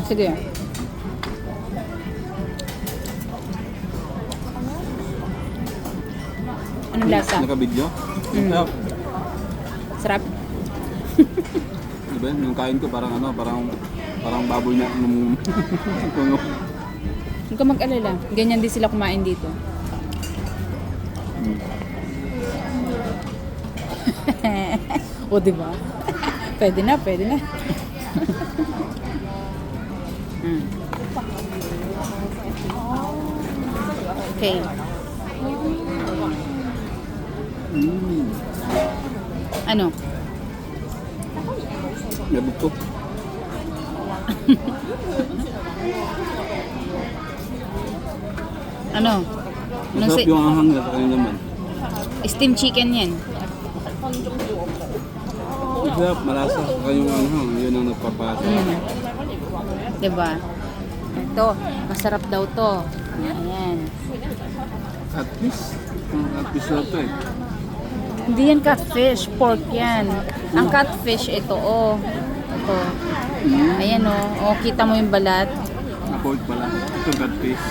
Sige. Anong lasa? Naka-video? Mm. Sarap. Sarap. Diba yun? Yung kain ko parang ano, parang baboy na nung puno. Huwag ka mag-alala. Ganyan din sila kumain dito. O, diba? Pwede na, pwede na. Mm. Okay. Mm. Ano? Labog to. Ano? Anong Masarap yung anghang na sa kanyang laman. steam chicken yan. Masarap, malasa. Saka yung anghang, yun ang nagpapasa. Mm. Diba? Ito, masarap daw to. Ayan. Catfish. Catfish na to eh. Hindi yan catfish, pork yan. Ang catfish, ito, oh. Ito. Ayan, oh. Oh, kita mo yung balat. Pork pala. Ito catfish.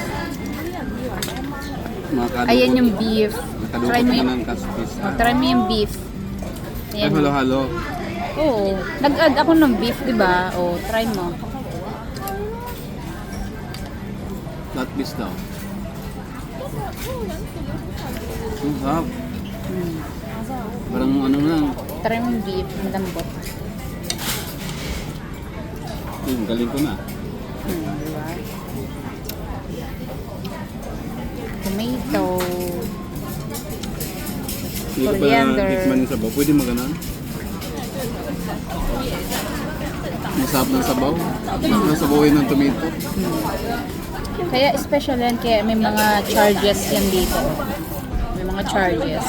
Ayan yung beef. Try mo yung, ng catfish. oh, try mo yung beef. Ay, Ayan. halo-halo. Oo. Nag-add ako ng beef, di ba? Oh, try mo. Catfish daw. Ang sarap. Mm. Parang ano lang. Try mo yung beef, ang lambot. Galing ko na. Diba? Tomato. Hindi ko pa Coriander. tikman yung sabaw. Pwede maganon? Masarap ng sabaw. Nasabawin ng tomato. Kaya special yan, kaya may mga charges yan dito. May mga charges.